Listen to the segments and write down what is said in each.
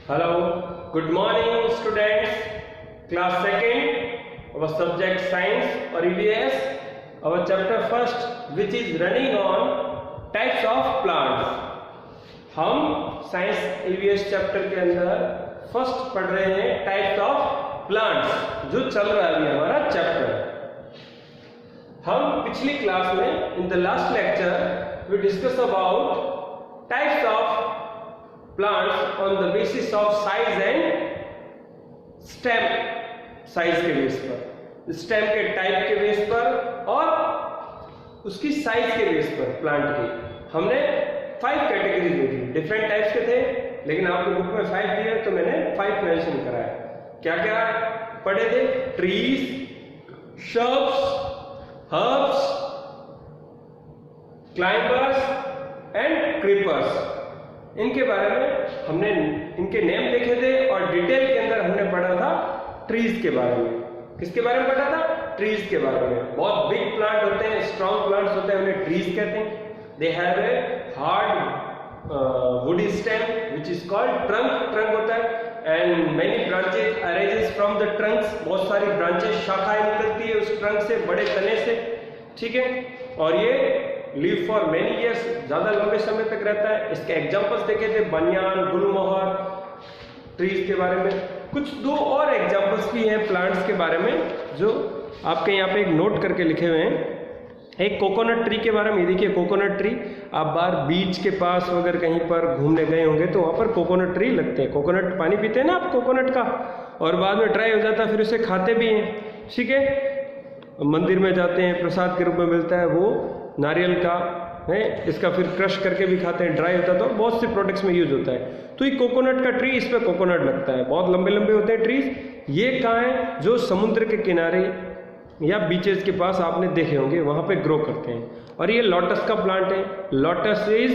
Hello, good morning students. Class 2nd, our subject science or EVS, our chapter first which is running on types of plants. हम science EVS chapter के अंदर first पढ़ रहे हैं types of plants, जो चल रहा है अभी हमारा चैप्टर। हम पिछली क्लास में in the last lecture we discuss about types of plants on the basis of size and stem size के बेस पर, स्टेम के टाइप के बेस पर और उसकी साइज के बेस पर प्लांट की हमने 5 कैटेगरीज देखी। डिफरेंट टाइप्स के थे, लेकिन आपके बुक में 5 दिए तो मैंने 5 मेंशन कराया। क्या क्या पढ़े थे? Trees, shrubs, herbs, climbers and creepers. इनके बारे में हमने इनके नेम देखे थे और डिटेल के अंदर हमने पढ़ा था ट्रीज के बारे में। किसके बारे में पढ़ा था? ट्रीज के बारे में। बहुत बिग प्लांट होते हैं, स्ट्रॉन्ग प्लांट्स होते हैं, उन्हें ट्रीज कहते हैं। They have a hard woody stem which is called trunk. Trunk होता है and many branches arises from the Trunks. बहुत सारी ब्रांचेस, शाखाएं निकलती है उस ट्रंक से, बड़े तने से, ठीक है। और ये लिव फॉर मेनी ईयर्स, ज्यादा लंबे समय तक रहता है। इसके एग्जांपल्स देखे थे, बनियान, गुलमोहर, ट्रीज के बारे में। कुछ 2 और एग्जांपल्स भी हैं प्लांट्स के बारे में जो आपके यहाँ पे एक नोट करके लिखे हुए हैं। एक कोकोनट ट्री के बारे में, ये देखिए कोकोनट ट्री। आप बाहर बीच के पास अगर कहीं पर घूमने गए होंगे तो वहाँ पर कोकोनट ट्री लगते हैं। कोकोनट पानी पीते हैं ना आप कोकोनट का, और बाद में ड्राई हो जाता है, फिर उसे खाते भी हैं, ठीक है। मंदिर में जाते हैं, प्रसाद के रूप में मिलता है वो नारियल का है, इसका फिर क्रश करके भी खाते हैं, ड्राई होता है तो बहुत से प्रोडक्ट्स में यूज होता है। तो ये कोकोनट का ट्री, इस पे कोकोनट लगता है। बहुत लंबे लंबे होते हैं ट्रीज। ये कहाँ है? जो समुद्र के किनारे या बीचेस के पास आपने देखे होंगे, वहां पे ग्रो करते हैं। और ये लोटस का प्लांट है। लोटस इज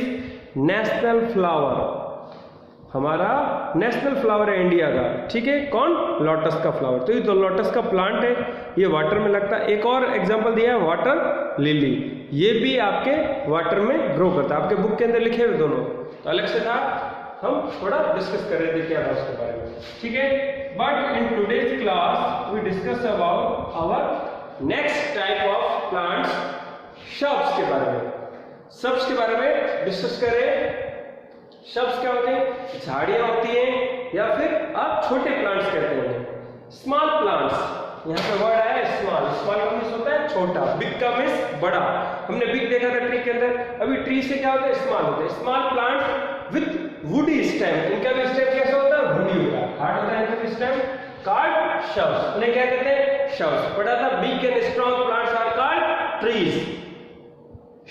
नेशनल फ्लावर, हमारा नेशनल फ्लावर है इंडिया का, ठीक है। कौन? लोटस का फ्लावर। तो ये तो लोटस का प्लांट है, ये वाटर में लगता है। एक और एग्जांपल दिया है वाटर लिली, ये भी आपके वाटर में ग्रो करता है। आपके बुक के अंदर लिखे हुए दोनों, तो अलग से था, हम थोड़ा डिस्कस कर रहे थे क्या था उसके बारे में, ठीक है। But in today's class we discuss about our next type of plants, shrubs के बारे में। श्रब्स के बारे में डिस्कस करें। श्रब्स क्या होते हैं? झाड़ियां होती हैं या फिर आप छोटे प्लांट्स कहते हैं, स्मॉल प्लांट्स। यहाँ पे वर्ड आया स्मॉल। स्मॉल का मीन्स होता है छोटा, बिग का मीन्स बड़ा। हमने बिग देखा था ट्री के अंदर, अभी ट्री से क्या होता है? स्मॉल होते हैं। Small plants with woody stem. इनका भी स्टेम कैसा होता है? वुडी होता है, हार्ड होता है इनका भी स्टेम, कॉल्ड श्रब्स। उन्हें क्या कहते हैं? श्रब्स। पढ़ा था big and strong plants are called trees.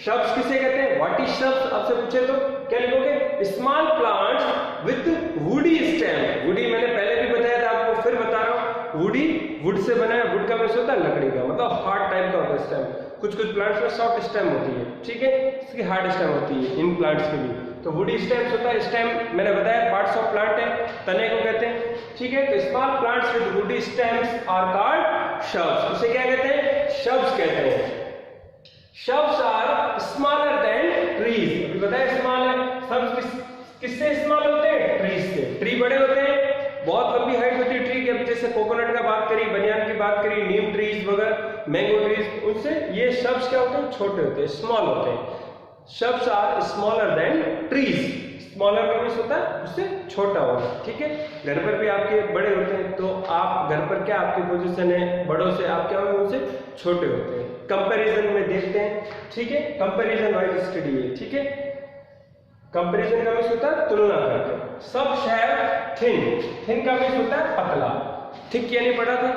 Shrubs किसे कहते हैं? व्हाट इज श्रब्स आपसे पूछे तो क्या लिखोगे? Small plants with woody stem. Woody मैंने पहले भी बताया था आपको, फिर बता रहा हूं। वुडी वुड से बना है, वुड का मीन्स होता है लकड़ी का, मतलब हार्ड टाइप का होता है स्टेम। कुछ कुछ प्लांट्स में सॉफ्ट स्टेम होती है, ठीक है, इसकी हार्ड स्टेम होती है इन प्लांट्स के भी। तो वुडी स्टेम्स होता है। स्टेम मैंने बताया पार्ट्स ऑफ प्लांट है, तने को कहते हैं, ठीक है। तो small plants with woody stems are called shrubs. इसे क्या कहते हैं? श्रब्स कहते हैं। Shrubs are smaller than trees. अभी बताया स्मॉल है। श्रब्स किससे स्मॉल होते हैं? ट्रीज से। ट्री बड़े होते हैं, बहुत लंबी हाइट होती है ट्री की। जैसे कोकोनट का बात करी, बनियान की बात करी, नीम ट्रीज वगैरह, मैंगो ट्रीज, उनसे ये श्रब्स क्या होते हैं? छोटे होते हैं, स्मॉल होते हैं। Shrubs are smaller than trees. Smaller का मीन्स होता है उससे छोटा होगा, ठीक है। घर पर भी आपके बड़े होते हैं, तो आप घर पर क्या आपकी पोजीशन है? बड़ों से आप क्या होंगे? उनसे छोटे होते हैं। कंपैरिजन में देखते हैं, ठीक है। कंपैरिजन वाइज स्टडी है, ठीक है। कंपैरिजन का मीन्स होता है तुलना करके। सब हैव थिन। थिन का मीन्स होता है पतला। थिक ये नहीं पढ़ा था?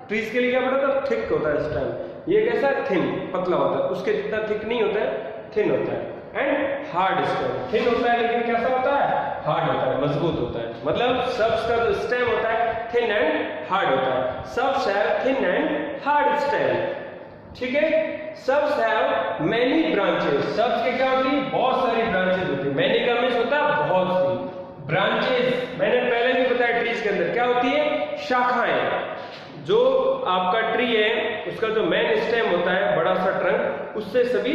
ट्रीज के लिए क्या पढ़ा था? थिक होता है इस टाइम। ये कैसा है? थिन, पतला होता है, उसके जितना थिक नहीं होता है, थिन होता है। And hard stem. थिन होता है लेकिन कैसा होता है? हार्ड होता है, मजबूत होता है। मतलब श्रब्स का जो स्टेम होता है थिन एंड हार्ड होता है। Shrubs have thin and hard stem, ठीक है। Shrubs have many branches. Shrubs के क्या होती है? बहुत सारी ब्रांचेस होती है। मेनी का मीन्स होता है बहुत सी। ब्रांचेस मैंने पहले भी बताया, ट्रीज के अंदर क्या होती है? शाखाएं। जो आपका ट्री है उसका जो मेन स्टेम होता है, बड़ा सा ट्रंक, उससे सभी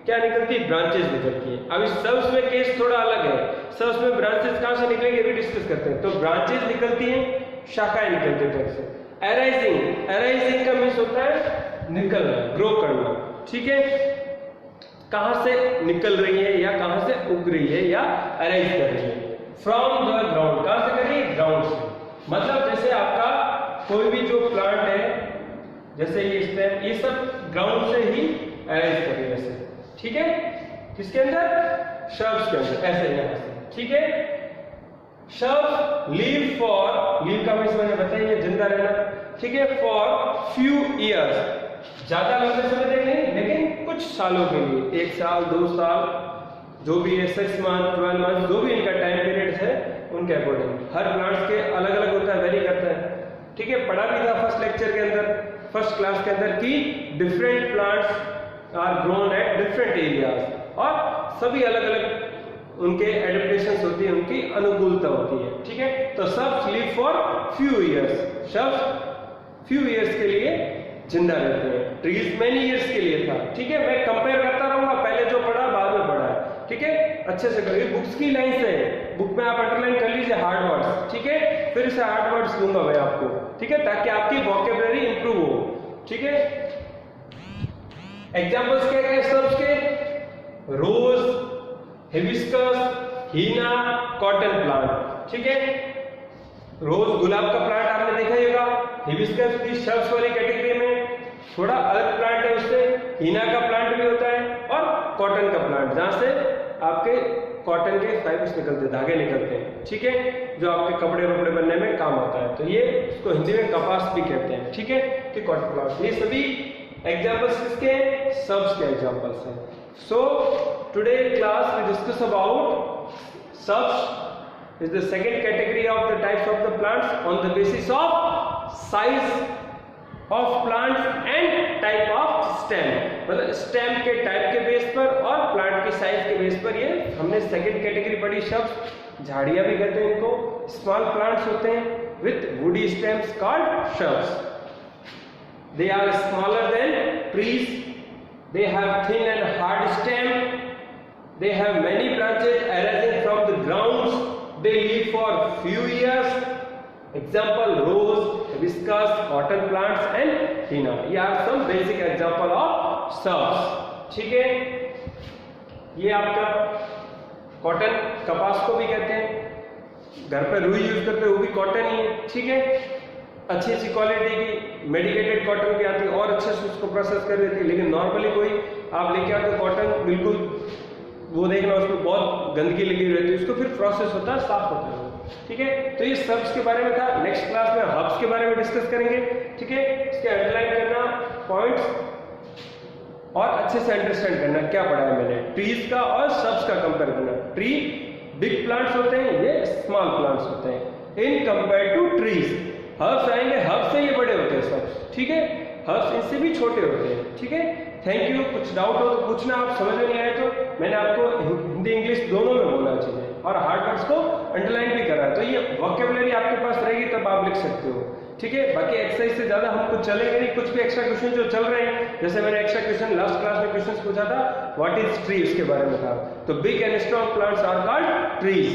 क्या निकलती है? ब्रांचेस निकलती है। अब इस सब्स में केस थोड़ा अलग है। सब्स में ब्रांचेस कहां से निकलेंगे अभी डिस्कस करते हैं। तो ब्रांचेस निकलती हैं, शाखाएं निकलती है से। एराइजिंग, एराइजिंग का मीन्स होता है निकलना, ग्रो करना, ठीक है। कहां से निकल रही है या कहां से उग रही है या अराइज कर रही है? फ्रॉम द ग्राउंड, कहां से कर रही है? ग्राउंड से। मतलब जैसे आपका कोई भी जो प्लांट है, जैसे ये स्टेम, ये सब ग्राउंड से ही अराइज कर रही है ऐसे, ठीक है। किसके अंदर? शब्स के अंदर, ऐसे यहां से, ठीक है। शब्स लीव फॉर, लीव का मीन्स मैंने बताया जिंदा रहना, ठीक है। फॉर फ्यू ईयर्स, ज्यादा लंबे समय तक नहीं, लेकिन कुछ सालों के लिए, 1 साल 2 साल, जो भी है 6 मंथ 12 मंथ, जो भी इनका टाइम पीरियड है उनके अकॉर्डिंग। हर प्लांट्स के अलग अलग होता है, वेरी करता है, ठीक है। पढ़ा भी था फर्स्ट लेक्चर के अंदर, फर्स्ट क्लास के अंदर कि different plants are grown at different areas, और सभी अलग अलग उनके एडेप्टेशंस होती है, उनकी अनुकूलता होती है, ठीक है। तो सब लीव फॉर फ्यू ईयर्स, सब फ्यू ईयर्स के लिए जिंदा रहते हैं। ट्रीज मेनी ईयर्स के लिए था, ठीक है। मैं कंपेयर करता रहूंगा, पहले जो पढ़ा बाद में पढ़ा है, ठीक है। अच्छे से करिए, बुक्स की लाइन से, बुक में आप अंडरलाइन कर लीजिए हार्ड वर्ड्स, ठीक है। फिर से हार्ड वर्ड्स दूंगा मैं आपको, ठीक है, ताकि आपकी वोकैबुलरी इंप्रूव हो, ठीक है। एग्जांपल्स क्या क्या सब्स के? रोज, हिबिस्कस, हीना, कॉटन प्लांट, ठीक है। रोज गुलाब का प्लांट आपने देखा ही होगा, हिबिस्कस भी शब्स वाली कैटेगरी में, थोड़ा अलग प्लांट है उससे। हीना का प्लांट भी होता है, और कॉटन का प्लांट, जहां से आपके कॉटन के फाइबर्स निकलते, धागे निकलते हैं, ठीक है, जो आपके कपड़े वपड़े बनने में काम आता है। तो ये इसको हिंदी में कपास भी कहते हैं, ठीक है, कि कॉटन प्लांट। ये सभी एग्जांपल्स किसके? सब्स के एग्जांपल्स हैं। So today class we discuss about shrubs is the second category of the types of the plants on the basis of size of plants and type of stem, मतलब stem के type के base पर और plant के size के base पर। ये हमने सेकंड कैटेगरी पढ़ी। शब्स झाड़ियां भी कहते हैं इनको, स्मॉल प्लांट्स होते हैं with woody stems called shrubs. They are smaller than trees, they have thin and hard stem, they have many branches arising from the grounds, they live for few years. Example: rose, hibiscus, cotton plants and henna. ये are some basic example of shrubs. ठीक है, ये आपका cotton, कपास को भी कहते हैं, घर पर रुई यूज करते हैं वो भी कॉटन ही है, ठीक है। अच्छी अच्छी क्वालिटी की मेडिकेटेड कॉटन भी आती है और अच्छे से उसको प्रोसेस कर देती है। लेकिन नॉर्मली कोई आप लेके आते कॉटन, बिल्कुल वो देखना उसमें बहुत गंदगी लगी रहती है, उसको फिर प्रोसेस होता है, साफ होता है, ठीक है। तो ये सब्स के बारे में था। नेक्स्ट क्लास में हब्स के बारे में डिस्कस करेंगे, ठीक है। इसके अंडरलाइन करना पॉइंट्स और अच्छे से अंडरस्टैंड करना क्या पढ़ा है मैंने। ट्रीज का और सब्स का कंपेयर करना। ट्री बिग प्लांट्स होते हैं, ये स्मॉल प्लांट्स होते हैं in compare to trees. Herbs आएंगे, हर्ब्स से ये बड़े होते हैं सब्स, ठीक है। हर्ब्स इनसे भी छोटे होते हैं, ठीक है। Thank you. कुछ डाउट हो तो पूछना, आप समझ में नहीं आए तो। मैंने आपको हिंदी इंग्लिश दोनों में बोला चाहिए और हार्ड वर्ड्स को अंडरलाइन भी करा है, तो ये वोकैबुलरी आपके पास रहेगी तब आप लिख सकते हो, ठीक है। बाकी एक्सरसाइज से ज्यादा हम कुछ चलेंगे नहीं, कुछ भी एक्स्ट्रा क्वेश्चन जो चल रहे हैं, जैसे मैंने एक्स्ट्रा क्वेश्चन लास्ट क्लास में क्वेश्चन पूछा था, व्हाट इज ट्री, उसके बारे में था। तो big and strong plants are called trees.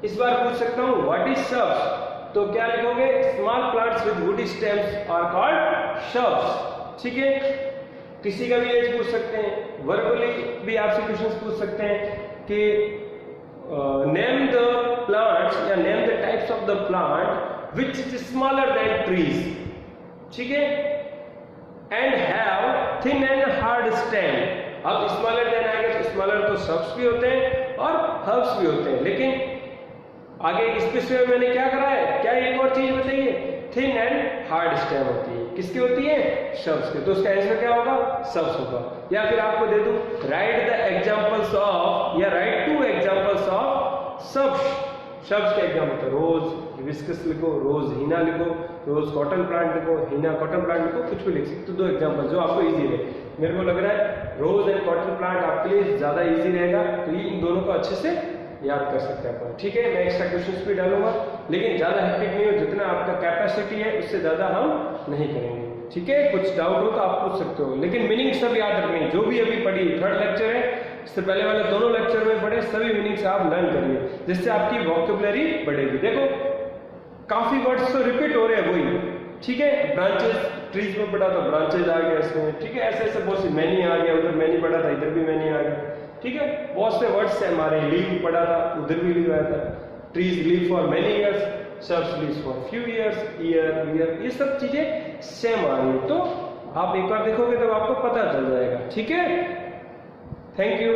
इस बार पूछ सकता हूँ व्हाट इज सब्स, तो क्या लिखोगे? Small plants with woody stems are called shrubs, ठीक है। किसी का भी एज पूछ सकते हैं, वर्बली भी आपसे क्वेश्चंस पूछ सकते हैं कि नेम द प्लांट्स या name the types of the plant which is smaller than trees, ठीक है, and have thin and hard stem. अब स्मॉलर देन आएगा तो स्मॉलर तो shrubs भी होते हैं और हर्ब्स भी होते हैं, लेकिन आगे इस पिछले में मैंने क्या करा है, क्या एक और चीज बताइए, थिन एंड हार्ड स्टेम होती है। किसकी होती है? शब्स के। तो उसका आंसर क्या होगा? सब्स होगा। या फिर आपको दे दूं, राइट द एग्जांपल्स ऑफ, या राइट 2 एग्जांपल्स ऑफ सब्स। शब्स के एग्जांपल, रोज हिबिस्कस लिखो, रोज हीना लिखो, रोज कॉटन प्लांट लिखो, हीना कॉटन प्लांट लिखो, कुछ भी लिख सकते हो। 2 एग्जांपल जो आपको इजी रहे। मेरे को लग रहा है रोज एंड कॉटन प्लांट आपके लिए ज्यादा इजी रहेगा, तो ये इन दोनों को अच्छे से याद कर सकते हैं अपन। ठीक है, मैं एक्स्ट्रा क्वेश्चंस भी डालूंगा, लेकिन ज्यादा हेक्टिक नहीं हो, जितना आपका कैपेसिटी है उससे ज्यादा हम नहीं करेंगे। ठीक है, कुछ डाउट हो तो आप पूछ सकते हो, लेकिन मीनिंग सब याद रखनी। जो भी अभी पढ़ी, थर्ड लेक्चर है, इससे पहले वाले दोनों लेक्चर में पढ़े सभी मीनिंग्स आप लर्न करिए, जिससे आपकी वोकैबुलरी बढ़ेगी। देखो काफी वर्ड्स तो रिपीट हो रहे हैं वही। ठीक है, ब्रांचेस, ट्रीज में पढ़ा तो ब्रांचेस आ गया इसमें। ठीक है, ऐसे ऐसे बहुत सी, मैनी आ गया, उधर मैनी पढ़ा था, इधर भी मैनी आ गया। ठीक है, बहुत से वर्ड्स है हमारे। लीव पढ़ा था, उधर भी लीव आया था। Trees leave for many years, shirts leave for few years, year, ये सब चीजें सेम आ रही है। तो आप एक बार देखोगे तो आपको पता चल जाएगा। ठीक है, थैंक यू।